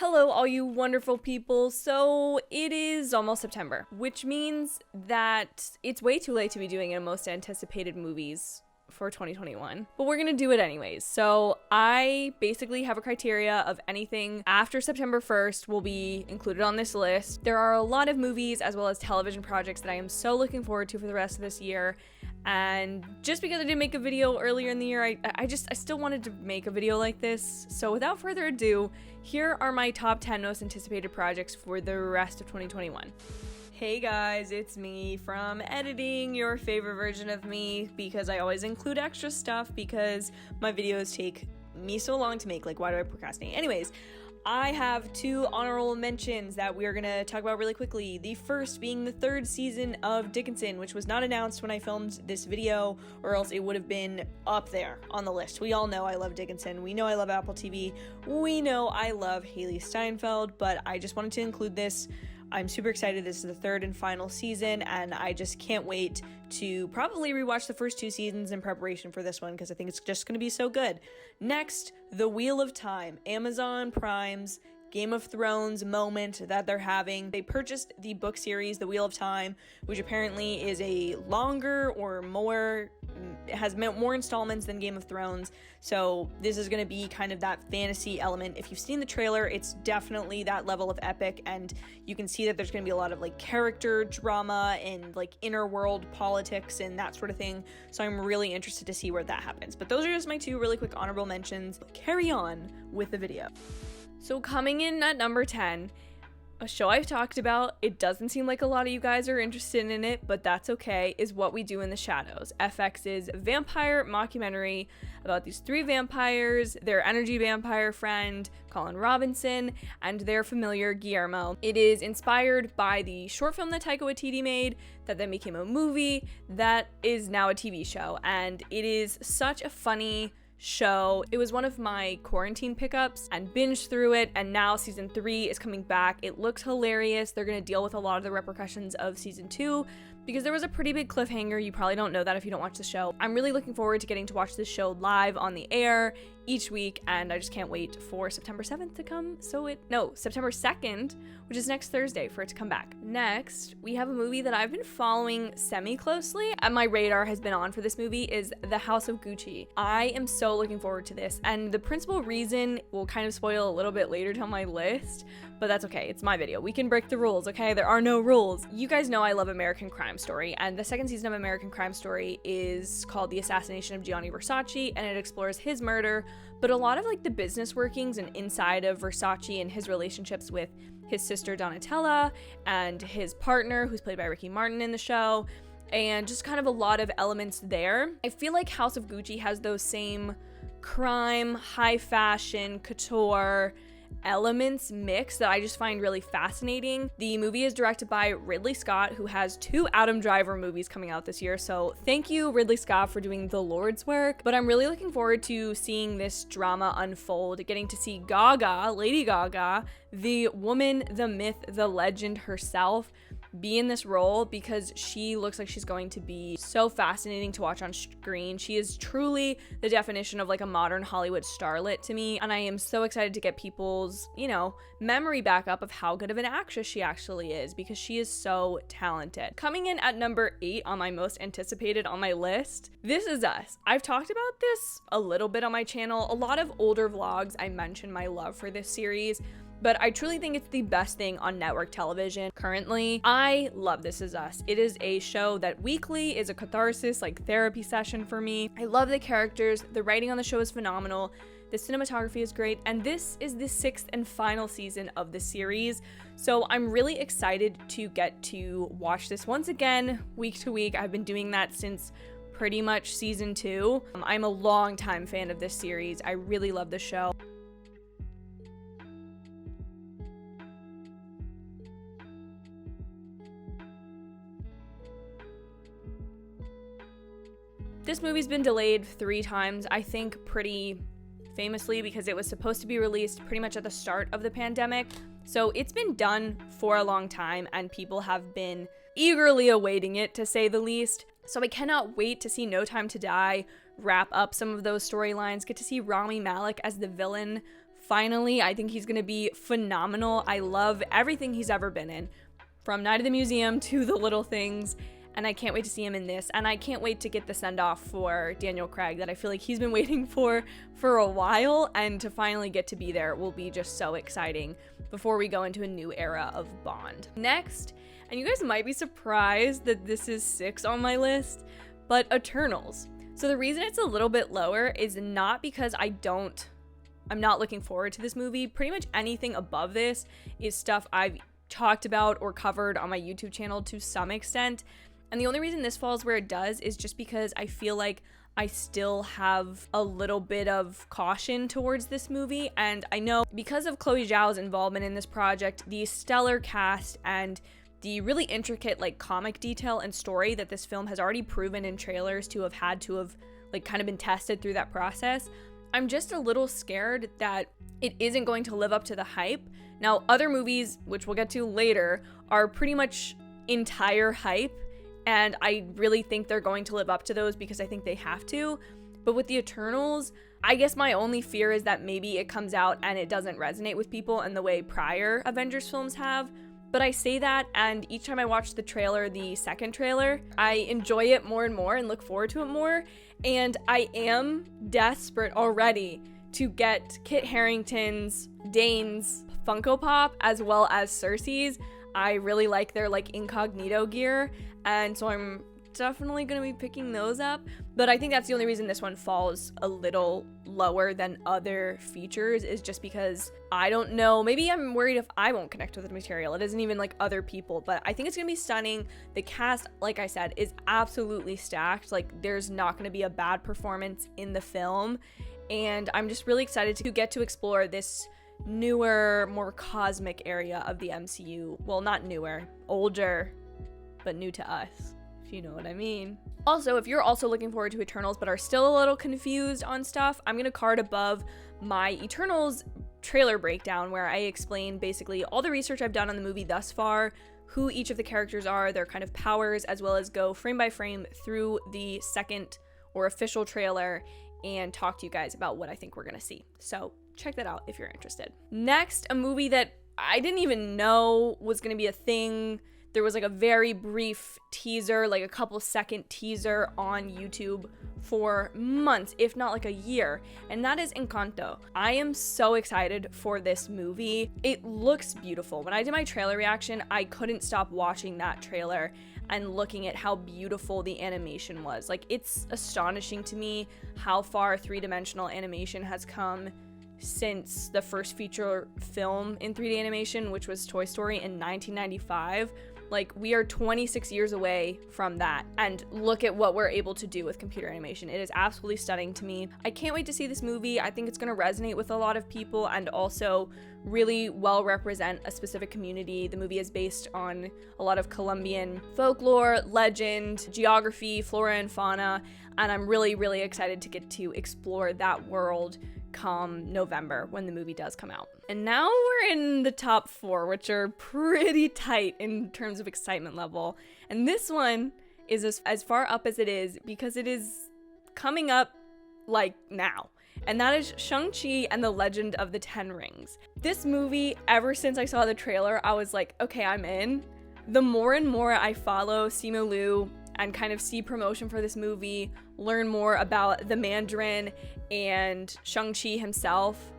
Hello, all you wonderful people. So it is almost September, which means that it's way too late to be doing a most anticipated movies for 2021, but we're gonna do it anyways. So I basically have a criteria of anything after September 1st will be included on this list. There are a lot of movies as well as television projects that I am so looking forward to for the rest of this year. And just because I didn't make a video earlier in the year, I still wanted to make a video like this. So without further ado, here are my top 10 most anticipated projects for the rest of 2021. Hey guys, it's me from editing, your favorite version of me, because I always include extra stuff because my videos take me so long to make. Like, why do I procrastinate? Anyways, I have two honorable mentions that we're gonna talk about really quickly. The first being the third season of Dickinson, which was not announced when I filmed this video, or else it would have been up there on the list. We all know I love Dickinson. We know I love Apple TV. We know I love Haley Steinfeld, but I just wanted to include this. I'm super excited. This is the third and final season, and I just can't wait to probably rewatch the first two seasons in preparation for this one because I think it's just going to be so good. Next, The Wheel of Time, Amazon Prime's Game of Thrones moment that they're having. They purchased the book series, The Wheel of Time, which apparently is a longer or has more installments than Game of Thrones. So this is going to be kind of that fantasy element. If you've seen the trailer, it's definitely that level of epic, and you can see that there's going to be a lot of like character drama and like inner world politics and that sort of thing. So I'm really interested to see where that happens. But those are just my two really quick honorable mentions. Carry on with the video. So coming in at number 10, a show I've talked about, it doesn't seem like a lot of you guys are interested in it, but that's okay, is What We Do in the Shadows, FX's vampire mockumentary about these three vampires, their energy vampire friend, Colin Robinson, and their familiar, Guillermo. It is inspired by the short film that Taika Waititi made, that then became a movie, that is now a TV show, and it is such a funny show. It was one of my quarantine pickups and binged through it, and now season 3 is coming back. It looks hilarious. They're gonna deal with a lot of the repercussions of season 2 because there was a pretty big cliffhanger. You probably don't know that if you don't watch the show. I'm really looking forward to getting to watch this show live on the air each week, and I just can't wait for September 7th to come. September 2nd, which is next Thursday, for it to come back. Next, we have a movie that I've been following semi-closely, and my radar has been on for this movie, is The House of Gucci. I am so looking forward to this, and the principal reason will kind of spoil a little bit later down my list, but that's okay. It's my video. We can break the rules, okay? There are no rules. You guys know I love American Crime Story, and the second season of American Crime Story is called The Assassination of Gianni Versace, and it explores his murder, but a lot of like the business workings and inside of Versace and his relationships with his sister Donatella and his partner, who's played by Ricky Martin in the show, and just kind of a lot of elements there. I feel like House of Gucci has those same crime, high fashion, couture elements mix that I just find really fascinating. The movie is directed by Ridley Scott, who has 2 Adam Driver movies coming out this year, so thank you, Ridley Scott, for doing the Lord's work. But I'm really looking forward to seeing this drama unfold, getting to see Lady Gaga, the woman, the myth, the legend herself, be in this role because she looks like she's going to be so fascinating to watch on screen. She is truly the definition of like a modern Hollywood starlet to me, and I am so excited to get people's, memory back up of how good of an actress she actually is because she is so talented. Coming in at number 8 on my most anticipated on my list, This Is Us. I've talked about this a little bit on my channel. A lot of older vlogs, I mentioned my love for this series, but I truly think it's the best thing on network television currently. I love This Is Us. It is a show that weekly is a catharsis, like therapy session for me. I love the characters. The writing on the show is phenomenal. The cinematography is great. And this is the 6th and final season of the series. So I'm really excited to get to watch this once again, week to week. I've been doing that since pretty much season 2. I'm a longtime fan of this series. I really love the show. This movie's been delayed 3 times, I think pretty famously because it was supposed to be released pretty much at the start of the pandemic. So it's been done for a long time and people have been eagerly awaiting it, to say the least. So I cannot wait to see No Time to Die wrap up some of those storylines, get to see Rami Malek as the villain finally. I think he's gonna be phenomenal. I love everything he's ever been in, from Night of the Museum to The Little Things, and I can't wait to see him in this. And I can't wait to get the send-off for Daniel Craig that I feel like he's been waiting for a while, and to finally get to be there will be just so exciting before we go into a new era of Bond. Next, and you guys might be surprised that this is 6 on my list, but Eternals. So the reason it's a little bit lower is not because I'm not looking forward to this movie. Pretty much anything above this is stuff I've talked about or covered on my YouTube channel to some extent. And the only reason this falls where it does is just because I feel like I still have a little bit of caution towards this movie. And I know because of Chloe Zhao's involvement in this project, the stellar cast, and the really intricate like comic detail and story that this film has already proven in trailers to have had to have like kind of been tested through that process, I'm just a little scared that it isn't going to live up to the hype. Now, other movies, which we'll get to later, are pretty much entire hype, and I really think they're going to live up to those because I think they have to. But with the Eternals, I guess my only fear is that maybe it comes out and it doesn't resonate with people in the way prior Avengers films have. But I say that, and each time I watch the trailer, the second trailer, I enjoy it more and more and look forward to it more. And I am desperate already to get Kit Harington's, Dane's Funko Pop, as well as Cersei's. I really like their like incognito gear, and so I'm definitely going to be picking those up. But I think that's the only reason this one falls a little lower than other features, is just because I don't know, maybe I'm worried if I won't connect with the material. It isn't even like other people, but I think it's going to be stunning. The cast, like I said, is absolutely stacked. Like there's not going to be a bad performance in the film, and I'm just really excited to get to explore this newer, more cosmic area of the MCU. Well, not newer, older, but new to us, if you know what I mean. Also, if you're also looking forward to Eternals but are still a little confused on stuff, I'm gonna card above my Eternals trailer breakdown where I explain basically all the research I've done on the movie thus far, who each of the characters are, their kind of powers, as well as go frame by frame through the second or official trailer and talk to you guys about what I think we're gonna see. So check that out if you're interested. Next, a movie that I didn't even know was gonna be a thing. There was like a very brief teaser, like a couple second teaser on YouTube for months, if not like a year, and that is Encanto. I am so excited for this movie. It looks beautiful. When I did my trailer reaction, I couldn't stop watching that trailer and looking at how beautiful the animation was. Like, it's astonishing to me how far three-dimensional animation has come since the first feature film in 3D animation, which was Toy Story in 1995. Like, we are 26 years away from that, and look at what we're able to do with computer animation. It is absolutely stunning to me. I can't wait to see this movie. I think it's going to resonate with a lot of people and also really well represent a specific community. The movie is based on a lot of Colombian folklore, legend, geography, flora and fauna, and I'm really, really excited to get to explore that world come November when the movie does come out. And now we're in the top 4, which are pretty tight in terms of excitement level. And this one is as far up as it is because it is coming up like now. And that is Shang-Chi and the Legend of the Ten Rings. This movie, ever since I saw the trailer, I was like, okay, I'm in. The more and more I follow Simu Liu and kind of see promotion for this movie, learn more about the Mandarin and Shang-Chi himself,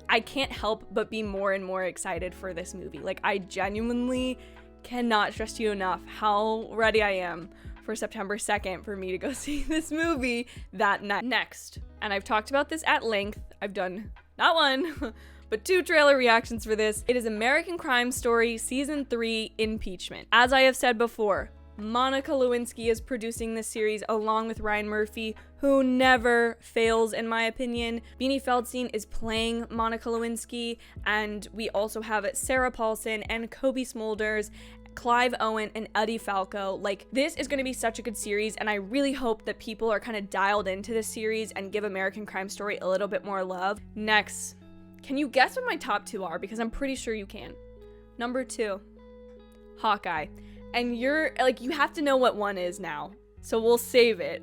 I can't help but be more and more excited for this movie. Like, I genuinely cannot stress to you enough how ready I am for September 2nd for me to go see this movie that night. Next, and I've talked about this at length, I've done not one, but 2 trailer reactions for this. It is American Crime Story Season 3 Impeachment. As I have said before, Monica Lewinsky is producing this series along with Ryan Murphy, who never fails in my opinion. Beanie Feldstein is playing Monica Lewinsky, and we also have Sarah Paulson and Kobe Smulders, Clive Owen, and Eddie Falco. Like, this is going to be such a good series, and I really hope that people are kind of dialed into this series and give American Crime Story a little bit more love. Next, can you guess what my top 2 are? Because I'm pretty sure you can. Number 2, Hawkeye. And you're like, you have to know what 1 is now, so we'll save it.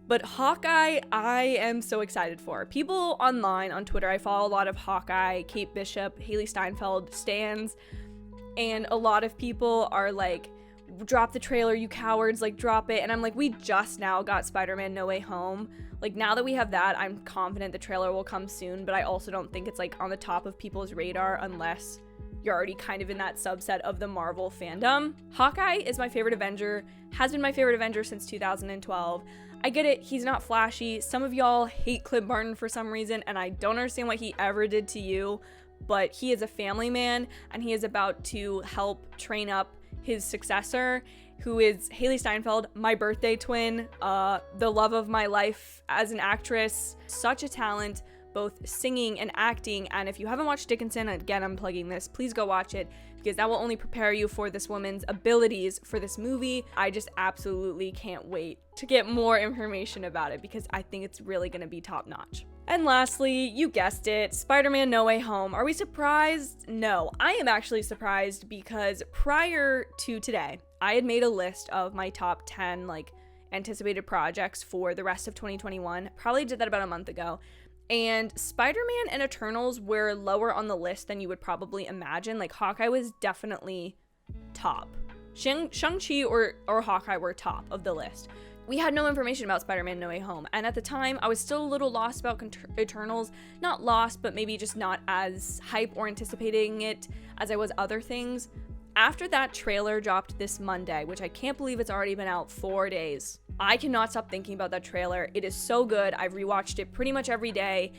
But Hawkeye, I am so excited for. People online on Twitter, I follow a lot of Hawkeye, Kate Bishop, Haley Steinfeld stans, and a lot of people are like, drop the trailer, you cowards, like drop it. And I'm like, we just now got Spider-Man No Way Home. Like now that we have that, I'm confident the trailer will come soon, but I also don't think it's like on the top of people's radar unless you're already kind of in that subset of the Marvel fandom. Hawkeye is my favorite Avenger, has been my favorite Avenger since 2012. I get it, he's not flashy. Some of y'all hate Clint Barton for some reason, and I don't understand what he ever did to you, but he is a family man, and he is about to help train up his successor, who is Haley Steinfeld, my birthday twin, the love of my life as an actress, such a talent, both singing and acting. And if you haven't watched Dickinson, again, I'm plugging this, please go watch it, because that will only prepare you for this woman's abilities for this movie. I just absolutely can't wait to get more information about it, because I think it's really gonna be top notch. And lastly, you guessed it, Spider-Man No Way Home. Are we surprised? No, I am actually surprised, because prior to today, I had made a list of my top 10 like anticipated projects for the rest of 2021. Probably did that about a month ago. And Spider-Man and Eternals were lower on the list than you would probably imagine. Like Hawkeye was definitely top. Shang-Chi or Hawkeye were top of the list. We had no information about Spider-Man No Way Home, and at the time, I was still a little lost about Eternals. Not lost, but maybe just not as hype or anticipating it as I was other things. After that trailer dropped this Monday, which I can't believe it's already been out 4 days, I cannot stop thinking about that trailer. It is so good. I've rewatched it pretty much every day.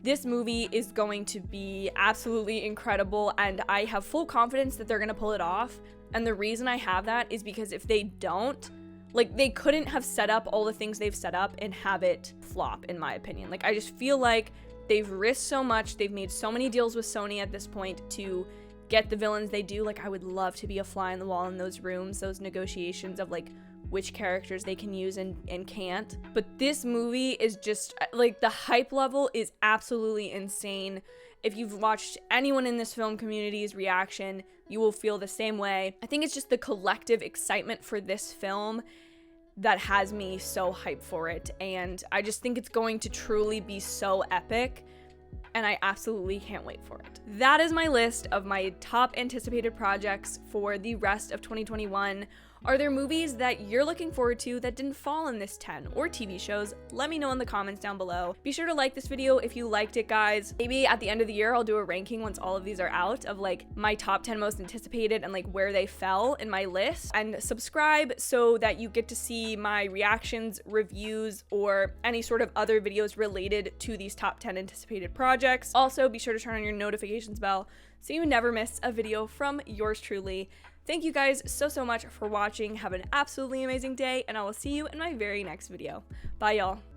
This movie is going to be absolutely incredible, and I have full confidence that they're gonna pull it off. And the reason I have that is because if they don't, like, they couldn't have set up all the things they've set up and have it flop, in my opinion. Like, I just feel like they've risked so much. They've made so many deals with Sony at this point to get the villains they do. Like, I would love to be a fly on the wall in those rooms, those negotiations of, like, which characters they can use and can't. But this movie is just, like, the hype level is absolutely insane. If you've watched anyone in this film community's reaction, you will feel the same way. I think it's just the collective excitement for this film that has me so hyped for it. And I just think it's going to truly be so epic. And I absolutely can't wait for it. That is my list of my top anticipated projects for the rest of 2021. Are there movies that you're looking forward to that didn't fall in this 10, or TV shows? Let me know in the comments down below. Be sure to like this video if you liked it, guys. Maybe at the end of the year, I'll do a ranking once all of these are out of like my top 10 most anticipated and like where they fell in my list. And subscribe so that you get to see my reactions, reviews, or any sort of other videos related to these top 10 anticipated projects. Also, be sure to turn on your notifications bell so you never miss a video from yours truly. Thank you guys so much for watching. Have an absolutely amazing day, and I will see you in my very next video. Bye, y'all.